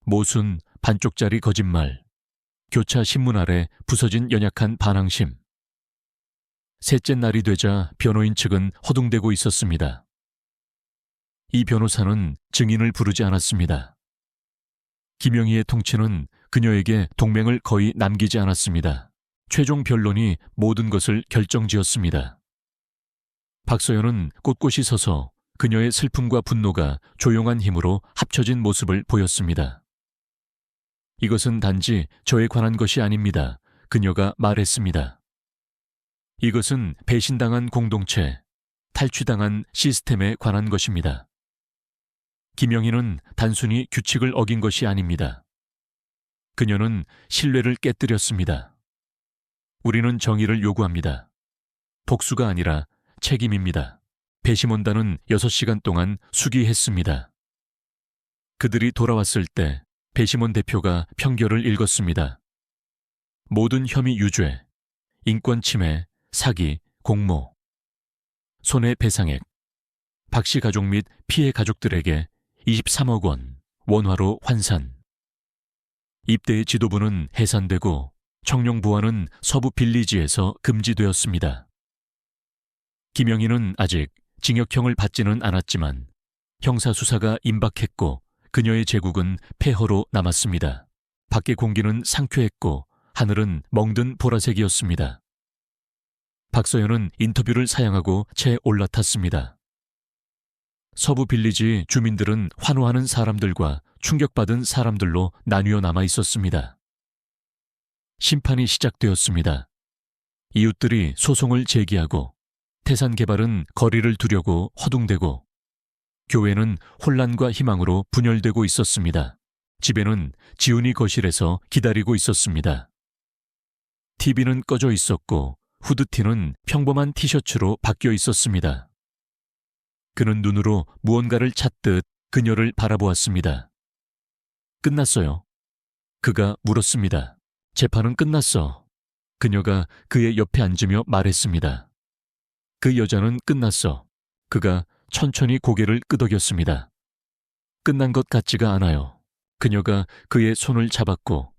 모순, 반쪽짜리 거짓말, 교차 신문 아래 부서진 연약한 반항심. 셋째 날이 되자 변호인 측은 허둥대고 있었습니다. 이 변호사는 증인을 부르지 않았습니다. 김영희의 통치는 그녀에게 동맹을 거의 남기지 않았습니다. 최종 변론이 모든 것을 결정지었습니다. 박서연은 꼿꼿이 서서 그녀의 슬픔과 분노가 조용한 힘으로 합쳐진 모습을 보였습니다. 이것은 단지 저에 관한 것이 아닙니다. 그녀가 말했습니다. 이것은 배신당한 공동체, 탈취당한 시스템에 관한 것입니다. 김영희는 단순히 규칙을 어긴 것이 아닙니다. 그녀는 신뢰를 깨뜨렸습니다. 우리는 정의를 요구합니다. 복수가 아니라 책임입니다. 배심원단은 6시간 동안 수기했습니다. 그들이 돌아왔을 때 배심원 대표가 평결을 읽었습니다. 모든 혐의 유죄, 인권 침해, 사기, 공모, 손해배상액, 박씨 가족 및 피해 가족들에게 23억 원, 원화로 환산. 입대의 지도부는 해산되고 청룡부안은 서부 빌리지에서 금지되었습니다. 김영희는 아직 징역형을 받지는 않았지만 형사수사가 임박했고 그녀의 제국은 폐허로 남았습니다. 밖의 공기는 상쾌했고 하늘은 멍든 보라색이었습니다. 박서연은 인터뷰를 사양하고 채 올라탔습니다. 서부 빌리지 주민들은 환호하는 사람들과 충격받은 사람들로 나뉘어 남아 있었습니다. 심판이 시작되었습니다. 이웃들이 소송을 제기하고 태산개발은 거리를 두려고 허둥대고 교회는 혼란과 희망으로 분열되고 있었습니다. 집에는 지훈이 거실에서 기다리고 있었습니다. TV는 꺼져 있었고 후드티는 평범한 티셔츠로 바뀌어 있었습니다. 그는 눈으로 무언가를 찾듯 그녀를 바라보았습니다. 끝났어요. 그가 물었습니다. 재판은 끝났어. 그녀가 그의 옆에 앉으며 말했습니다. 그 여자는 끝났어. 그가 천천히 고개를 끄덕였습니다. 끝난 것 같지가 않아요. 그녀가 그의 손을 잡았고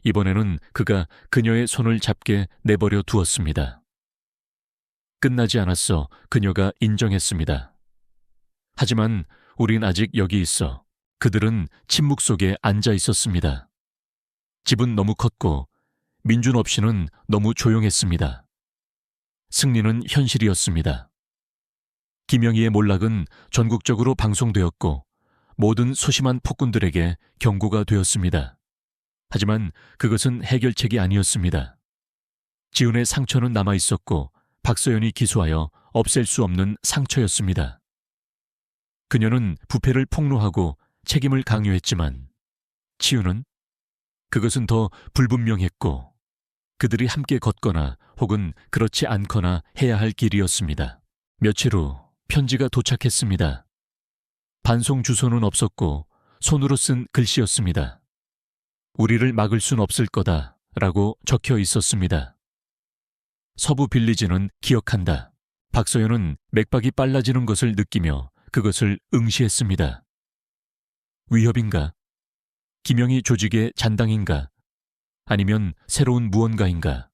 이번에는 그가 그녀의 손을 잡게 내버려 두었습니다. 끝나지 않았어. 그녀가 인정했습니다. 하지만 우린 아직 여기 있어. 그들은 침묵 속에 앉아 있었습니다. 집은 너무 컸고 민준 없이는 너무 조용했습니다. 승리는 현실이었습니다. 김영희의 몰락은 전국적으로 방송되었고 모든 소심한 폭군들에게 경고가 되었습니다. 하지만 그것은 해결책이 아니었습니다. 지훈의 상처는 남아있었고 박서연이 기소하여 없앨 수 없는 상처였습니다. 그녀는 부패를 폭로하고 책임을 강요했지만 치유는 그것은 더 불분명했고 그들이 함께 걷거나 혹은 그렇지 않거나 해야 할 길이었습니다. 며칠 후 편지가 도착했습니다. 반송 주소는 없었고 손으로 쓴 글씨였습니다. 우리를 막을 순 없을 거다 라고 적혀 있었습니다. 서부 빌리지는 기억한다. 박서연은 맥박이 빨라지는 것을 느끼며 그것을 응시했습니다. 위협인가? 김영희 조직의 잔당인가? 아니면 새로운 무언가인가?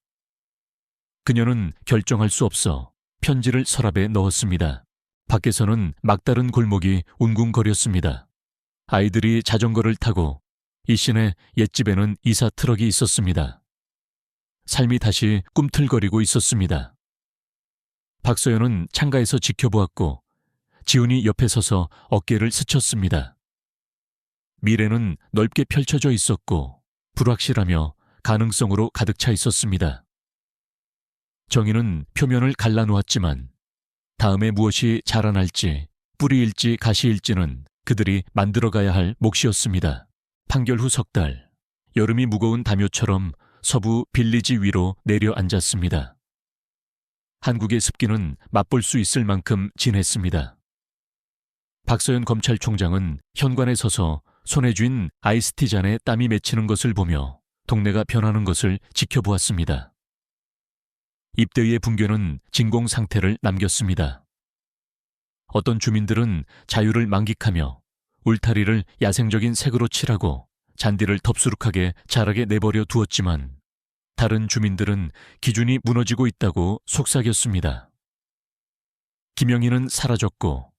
그녀는 결정할 수 없어 편지를 서랍에 넣었습니다. 밖에서는 막다른 골목이 웅궁거렸습니다. 아이들이 자전거를 타고 이신의 옛집에는 이사 트럭이 있었습니다. 삶이 다시 꿈틀거리고 있었습니다. 박서연은 창가에서 지켜보았고 지훈이 옆에 서서 어깨를 스쳤습니다. 미래는 넓게 펼쳐져 있었고 불확실하며 가능성으로 가득 차 있었습니다. 정의는 표면을 갈라놓았지만 다음에 무엇이 자라날지 뿌리일지 가시일지는 그들이 만들어가야 할 몫이었습니다. 판결 후 석 달, 여름이 무거운 담요처럼 서부 빌리지 위로 내려앉았습니다. 한국의 습기는 맛볼 수 있을 만큼 진했습니다. 박서연 검찰총장은 현관에 서서 손에 쥔 아이스티 잔에 땀이 맺히는 것을 보며 동네가 변하는 것을 지켜보았습니다. 입대의 붕괴는 진공 상태를 남겼습니다. 어떤 주민들은 자유를 만끽하며 울타리를 야생적인 색으로 칠하고 잔디를 덥수룩하게 자라게 내버려 두었지만 다른 주민들은 기준이 무너지고 있다고 속삭였습니다. 김영희는 사라졌고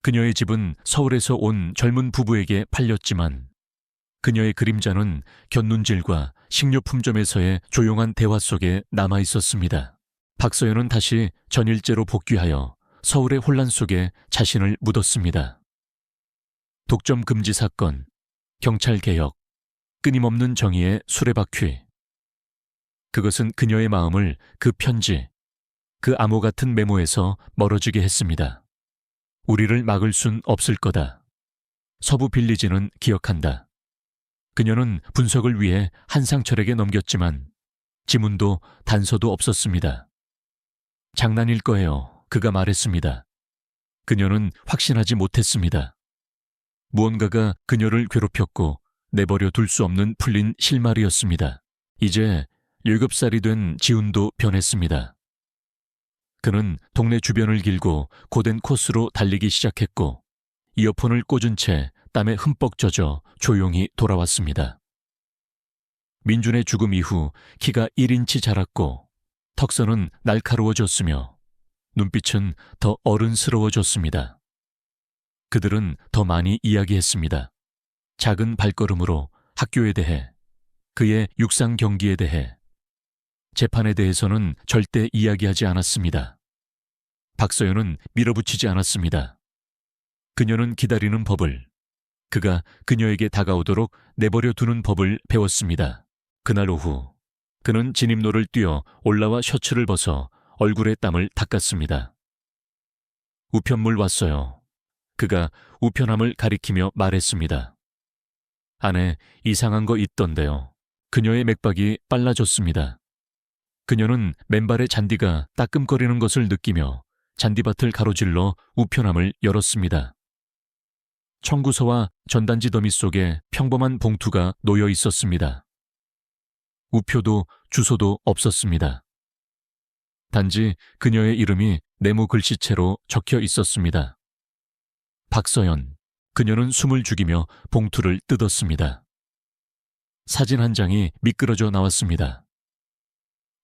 그녀의 집은 서울에서 온 젊은 부부에게 팔렸지만 그녀의 그림자는 견눈질과 식료품점에서의 조용한 대화 속에 남아 있었습니다. 박서연은 다시 전일제로 복귀하여 서울의 혼란 속에 자신을 묻었습니다. 독점 금지 사건, 경찰 개혁, 끊임없는 정의의 수레바퀴. 그것은 그녀의 마음을 그 편지, 그 암호 같은 메모에서 멀어지게 했습니다. 우리를 막을 순 없을 거다. 서부 빌리지는 기억한다. 그녀는 분석을 위해 한상철에게 넘겼지만 지문도 단서도 없었습니다. 장난일 거예요. 그가 말했습니다. 그녀는 확신하지 못했습니다. 무언가가 그녀를 괴롭혔고 내버려 둘 수 없는 풀린 실마리였습니다. 이제 7살이 된 지훈도 변했습니다. 그는 동네 주변을 길고 고된 코스로 달리기 시작했고 이어폰을 꽂은 채 땀에 흠뻑 젖어 조용히 돌아왔습니다. 민준의 죽음 이후 키가 1인치 자랐고 턱선은 날카로워졌으며 눈빛은 더 어른스러워졌습니다. 그들은 더 많이 이야기했습니다. 작은 발걸음으로 학교에 대해, 그의 육상 경기에 대해, 재판에 대해서는 절대 이야기하지 않았습니다. 박서연은 밀어붙이지 않았습니다. 그녀는 기다리는 법을, 그가 그녀에게 다가오도록 내버려 두는 법을 배웠습니다. 그날 오후 그는 진입로를 뛰어 올라와 셔츠를 벗어 얼굴에 땀을 닦았습니다. 우편물 왔어요. 그가 우편함을 가리키며 말했습니다. 안에 이상한 거 있던데요. 그녀의 맥박이 빨라졌습니다. 그녀는 맨발의 잔디가 따끔거리는 것을 느끼며 잔디밭을 가로질러 우편함을 열었습니다. 청구서와 전단지 더미 속에 평범한 봉투가 놓여 있었습니다. 우표도 주소도 없었습니다. 단지 그녀의 이름이 네모 글씨체로 적혀 있었습니다. 박서연. 그녀는 숨을 죽이며 봉투를 뜯었습니다. 사진 한 장이 미끄러져 나왔습니다.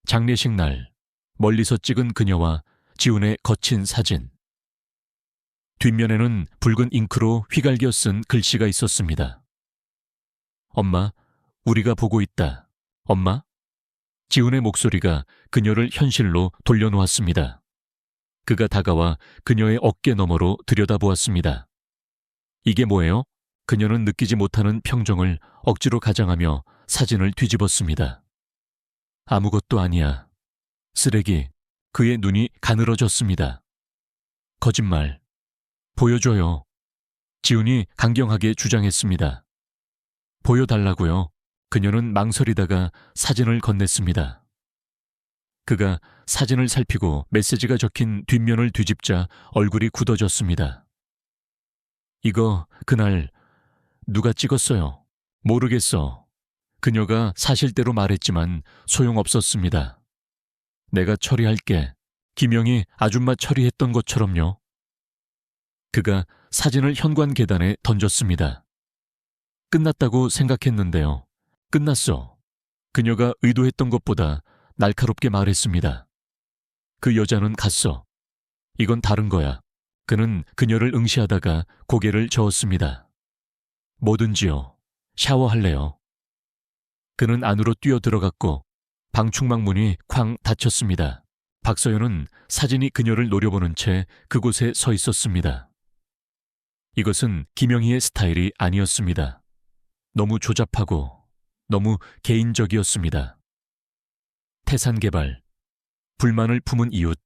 장례식 날 멀리서 찍은 그녀와 지훈의 거친 사진. 뒷면에는 붉은 잉크로 휘갈겨 쓴 글씨가 있었습니다. 엄마, 우리가 보고 있다. 엄마? 지훈의 목소리가 그녀를 현실로 돌려놓았습니다. 그가 다가와 그녀의 어깨 너머로 들여다보았습니다. 이게 뭐예요? 그녀는 느끼지 못하는 평정을 억지로 가장하며 사진을 뒤집었습니다. 아무것도 아니야. 쓰레기. 그의 눈이 가늘어졌습니다. 거짓말. 보여줘요. 지훈이 강경하게 주장했습니다. 보여달라고요. 그녀는 망설이다가 사진을 건넸습니다. 그가 사진을 살피고 메시지가 적힌 뒷면을 뒤집자 얼굴이 굳어졌습니다. 이거 그날 누가 찍었어요? 모르겠어. 그녀가 사실대로 말했지만 소용없었습니다. 내가 처리할게. 김영희 아줌마 처리했던 것처럼요. 그가 사진을 현관 계단에 던졌습니다. 끝났다고 생각했는데요. 끝났어. 그녀가 의도했던 것보다 날카롭게 말했습니다. 그 여자는 갔어. 이건 다른 거야. 그는 그녀를 응시하다가 고개를 저었습니다. 뭐든지요. 샤워할래요. 그는 안으로 뛰어들어갔고 방충망 문이 쾅 닫혔습니다. 박서연은 사진이 그녀를 노려보는 채 그곳에 서 있었습니다. 이것은 김영희의 스타일이 아니었습니다. 너무 조잡하고 너무 개인적이었습니다. 태산개발, 불만을 품은 이웃,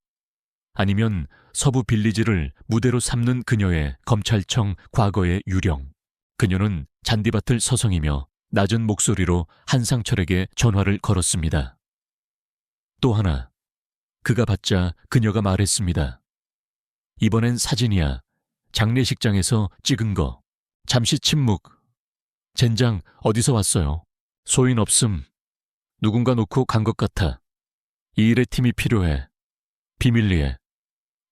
아니면 서부 빌리지를 무대로 삼는 그녀의 검찰청 과거의 유령. 그녀는 잔디밭을 서성이며 낮은 목소리로 한상철에게 전화를 걸었습니다. 또 하나, 그가 받자 그녀가 말했습니다. 이번엔 사진이야. 장례식장에서 찍은 거. 잠시 침묵. 젠장 어디서 왔어요? 소인 없음. 누군가 놓고 간 것 같아. 이 일에 팀이 필요해. 비밀리에.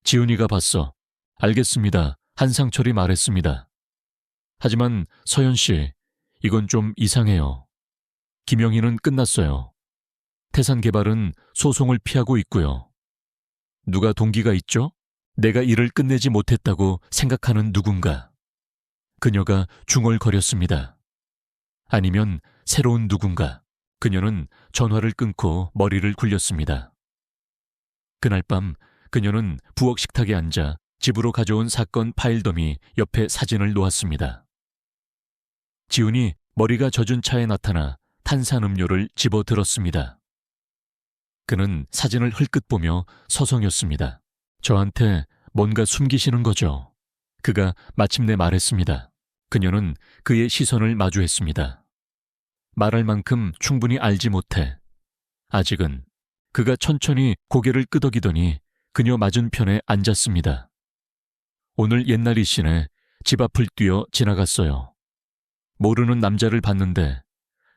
지훈이가 봤어. 알겠습니다. 한상철이 말했습니다. 하지만 서연 씨, 이건 좀 이상해요. 김영희는 끝났어요. 태산개발은 소송을 피하고 있고요. 누가 동기가 있죠? 내가 일을 끝내지 못했다고 생각하는 누군가. 그녀가 중얼거렸습니다. 아니면 새로운 누군가. 그녀는 전화를 끊고 머리를 굴렸습니다. 그날 밤 그녀는 부엌 식탁에 앉아 집으로 가져온 사건 파일 더미 옆에 사진을 놓았습니다. 지훈이 머리가 젖은 차에 나타나 탄산음료를 집어들었습니다. 그는 사진을 흘끗 보며 서성였습니다. 저한테 뭔가 숨기시는 거죠? 그가 마침내 말했습니다. 그녀는 그의 시선을 마주했습니다. 말할 만큼 충분히 알지 못해. 아직은. 그가 천천히 고개를 끄덕이더니 그녀 맞은편에 앉았습니다. 오늘 옛날이시네. 집 앞을 뛰어 지나갔어요. 모르는 남자를 봤는데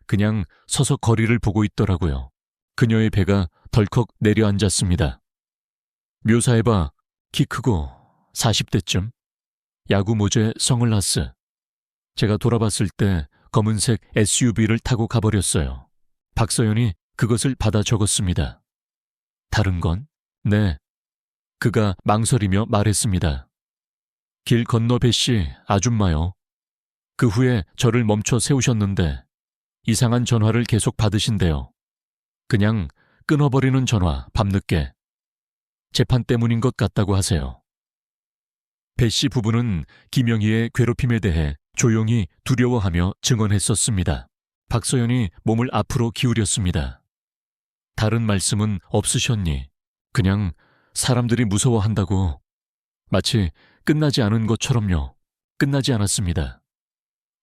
그냥 서서 거리를 보고 있더라고요. 그녀의 배가 덜컥 내려앉았습니다. 묘사해봐. 키 크고 40대쯤. 야구 모자에 선글라스. 제가 돌아봤을 때 검은색 SUV를 타고 가버렸어요. 박서연이 그것을 받아 적었습니다. 다른 건? 네. 그가 망설이며 말했습니다. 길 건너 배씨 아줌마요. 그 후에 저를 멈춰 세우셨는데 이상한 전화를 계속 받으신대요. 그냥 끊어버리는 전화 밤늦게. 재판 때문인 것 같다고 하세요. 배씨 부부는 김영희의 괴롭힘에 대해 조용히 두려워하며 증언했었습니다. 박서연이 몸을 앞으로 기울였습니다. 다른 말씀은 없으셨니? 그냥 사람들이 무서워한다고. 마치 끝나지 않은 것처럼요. 끝나지 않았습니다.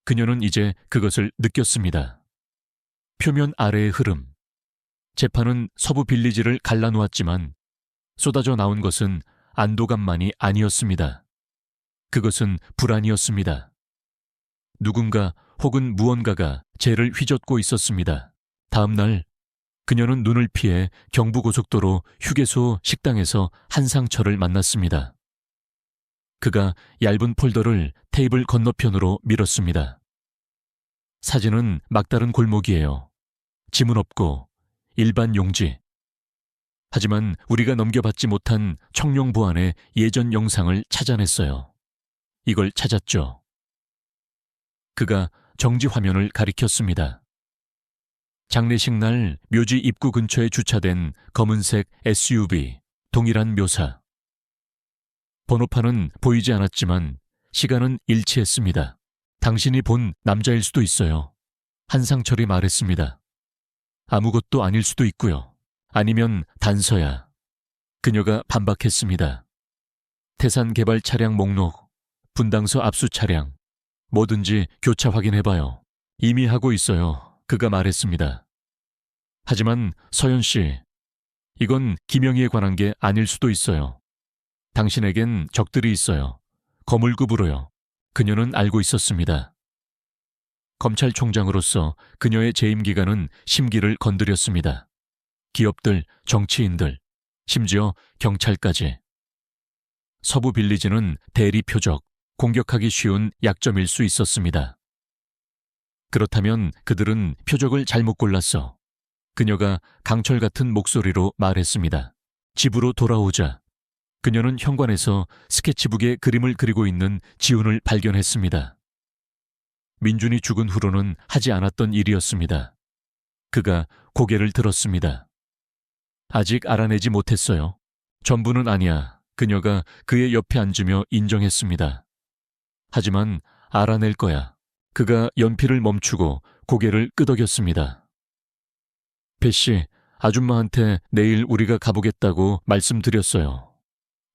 그녀는 이제 그것을 느꼈습니다. 표면 아래의 흐름. 재판은 서부 빌리지를 갈라놓았지만 쏟아져 나온 것은 안도감만이 아니었습니다. 그것은 불안이었습니다. 누군가 혹은 무언가가 죄를 휘젓고 있었습니다. 다음 날 그녀는 눈을 피해 경부고속도로 휴게소 식당에서 한상철을 만났습니다. 그가 얇은 폴더를 테이블 건너편으로 밀었습니다. 사진은 막다른 골목이에요. 지문 없고 일반 용지. 하지만 우리가 넘겨받지 못한 청룡 보안의 예전 영상을 찾아냈어요. 이걸 찾았죠. 그가 정지 화면을 가리켰습니다. 장례식 날 묘지 입구 근처에 주차된 검은색 SUV, 동일한 묘사. 번호판은 보이지 않았지만 시간은 일치했습니다. 당신이 본 남자일 수도 있어요. 한상철이 말했습니다. 아무것도 아닐 수도 있고요. 아니면 단서야. 그녀가 반박했습니다. 태산 개발 차량 목록, 분당서 압수 차량, 뭐든지 교차 확인해봐요. 이미 하고 있어요. 그가 말했습니다. 하지만 서연 씨, 이건 김영희에 관한 게 아닐 수도 있어요. 당신에겐 적들이 있어요. 거물급으로요. 그녀는 알고 있었습니다. 검찰총장으로서 그녀의 재임 기간은 심기를 건드렸습니다. 기업들, 정치인들, 심지어 경찰까지. 서부 빌리지는 대리 표적, 공격하기 쉬운 약점일 수 있었습니다. 그렇다면 그들은 표적을 잘못 골랐어. 그녀가 강철 같은 목소리로 말했습니다. 집으로 돌아오자 그녀는 현관에서 스케치북에 그림을 그리고 있는 지훈을 발견했습니다. 민준이 죽은 후로는 하지 않았던 일이었습니다. 그가 고개를 들었습니다. 아직 알아내지 못했어요. 전부는 아니야. 그녀가 그의 옆에 앉으며 인정했습니다. 하지만 알아낼 거야. 그가 연필을 멈추고 고개를 끄덕였습니다. 배씨, 아줌마한테 내일 우리가 가보겠다고 말씀드렸어요.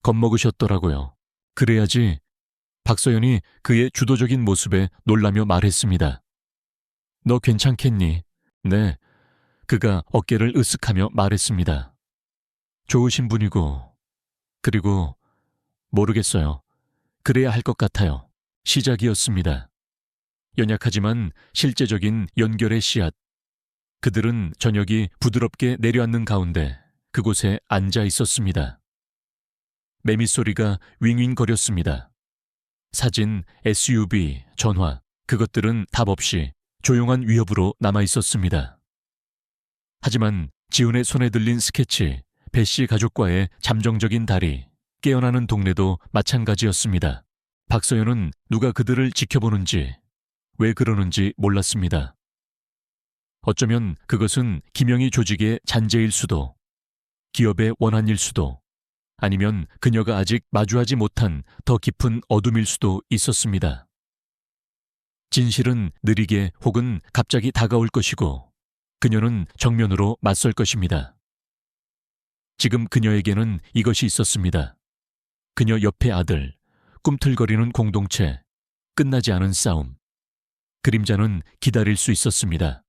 겁먹으셨더라고요. 그래야지. 박서연이 그의 주도적인 모습에 놀라며 말했습니다. 너 괜찮겠니? 네. 그가 어깨를 으쓱하며 말했습니다. 좋으신 분이고, 그리고 모르겠어요. 그래야 할 것 같아요. 시작이었습니다. 연약하지만 실제적인 연결의 씨앗. 그들은 저녁이 부드럽게 내려앉는 가운데 그곳에 앉아 있었습니다. 매미소리가 윙윙거렸습니다. 사진, SUV, 전화, 그것들은 답 없이 조용한 위협으로 남아 있었습니다. 하지만 지훈의 손에 들린 스케치, 배씨 가족과의 잠정적인 다리, 깨어나는 동네도 마찬가지였습니다. 박서연은 누가 그들을 지켜보는지, 왜 그러는지 몰랐습니다. 어쩌면 그것은 김영희 조직의 잔재일 수도, 기업의 원한일 수도, 아니면 그녀가 아직 마주하지 못한 더 깊은 어둠일 수도 있었습니다. 진실은 느리게 혹은 갑자기 다가올 것이고 그녀는 정면으로 맞설 것입니다. 지금 그녀에게는 이것이 있었습니다. 그녀 옆의 아들, 꿈틀거리는 공동체, 끝나지 않은 싸움. 그림자는 기다릴 수 있었습니다.